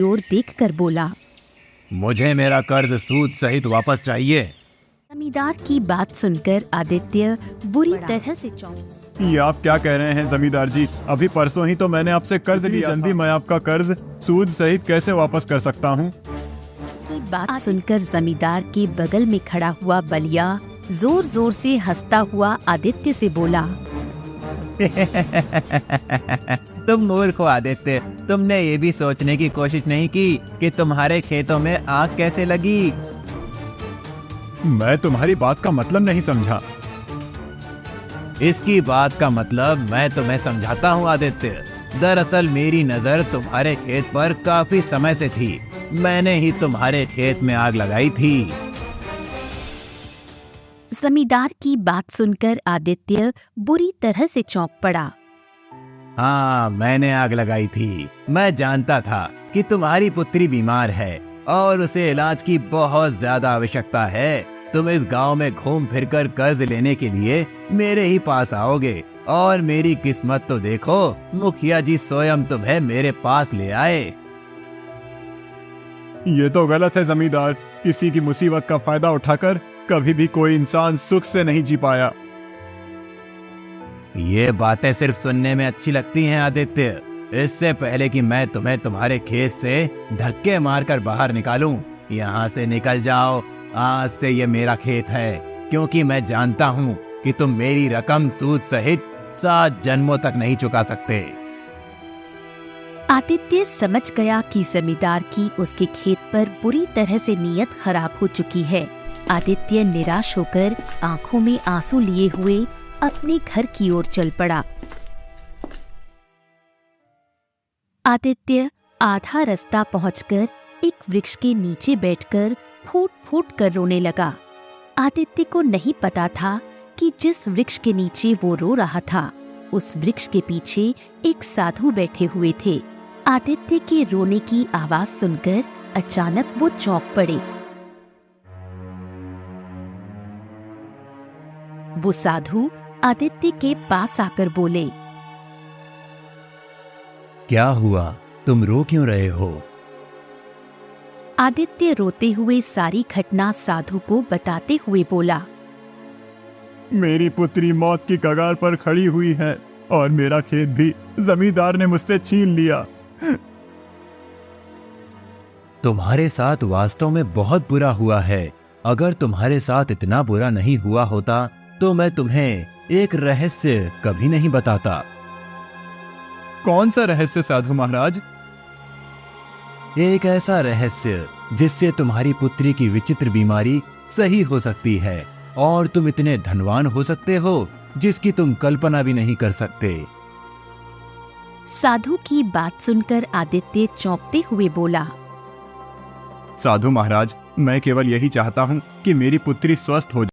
ओर देखकर बोला, मुझे मेरा कर्ज सूद सहित वापस चाहिए। जमींदार की बात सुनकर आदित्य बुरी तरह से चौंक। ये आप क्या कह रहे हैं जमींदार जी? अभी परसों ही तो मैंने आपसे कर्ज लिया था। जल्दी मैं आपका कर्ज सूद सहित कैसे वापस कर सकता हूँ? की बात सुनकर जमींदार के बगल में खड़ा हुआ बलिया जोर जोर से हंसता हुआ आदित्य से बोला, तुम मूर्ख हो आदित्य, तुमने ये भी सोचने की कोशिश नहीं की कि तुम्हारे खेतों में आग कैसे लगी। मैं तुम्हारी बात का मतलब नहीं समझा। इसकी बात का मतलब मैं तुम्हें समझाता हूँ आदित्य। दरअसल मेरी नजर तुम्हारे खेत पर काफी समय से थी। मैंने ही तुम्हारे खेत में आग लगाई थी। जमींदार की बात सुनकर आदित्य बुरी तरह से चौंक पड़ा। हाँ, मैंने आग लगाई थी। मैं जानता था कि तुम्हारी पुत्री बीमार है और उसे इलाज की बहुत ज्यादा आवश्यकता है। तुम इस गांव में घूम फिरकर कर्ज लेने के लिए मेरे ही पास आओगे और मेरी किस्मत तो देखो, मुखिया जी स्वयं तुम्हें मेरे पास ले आए। ये तो गलत है जमींदार। किसी की मुसीबत का फायदा उठाकर कभी भी कोई इंसान सुख से नहीं जी पाया। ये बातें सिर्फ सुनने में अच्छी लगती हैं आदित्य। इससे पहले कि मैं तुम्हें तुम्हारे खेत से धक्के मारकर बाहर निकालूं, यहाँ से निकल जाओ। आज से ये मेरा खेत है, क्योंकि मैं जानता हूँ कि तुम मेरी रकम सूद सहित 7 जन्मों तक नहीं चुका सकते। आदित्य समझ गया कि जमींदार की उसके खेत पर बुरी तरह से नीयत खराब हो चुकी है। आदित्य निराश होकर आंखों में आंसू लिए हुए अपने घर की ओर चल पड़ा। आदित्य आधा रास्ता पहुंचकर एक वृक्ष के नीचे बैठकर फूट फूट कर रोने लगा। आदित्य को नहीं पता था कि जिस वृक्ष के नीचे वो रो रहा था, उस वृक्ष के पीछे एक साधु बैठे हुए थे। आदित्य के रोने की आवाज सुनकर अचानक वो चौंक पड़े। वो साधु आदित्य के पास आकर बोले, क्या हुआ? तुम रो क्यों रहे हो? आदित्य रोते हुए सारी घटना साधु को बताते हुए बोला, मेरी पुत्री मौत की कगार पर खड़ी हुई है और मेरा खेत भी जमींदार ने मुझसे छीन लिया। तुम्हारे साथ वास्तव में बहुत बुरा हुआ है। अगर तुम्हारे साथ इतना बुरा नहीं हुआ होता तो मैं तुम्हें एक रहस्य कभी नहीं बताता। कौन सा रहस्य साधु महाराज? एक ऐसा रहस्य जिससे तुम्हारी पुत्री की विचित्र बीमारी सही हो सकती है और तुम इतने धनवान हो सकते हो जिसकी तुम कल्पना भी नहीं कर सकते। साधु की बात सुनकर आदित्य चौंकते हुए बोला, साधु महाराज, मैं केवल यही चाहता हूँ कि मेरी पुत्री स्वस्थ हो जाए।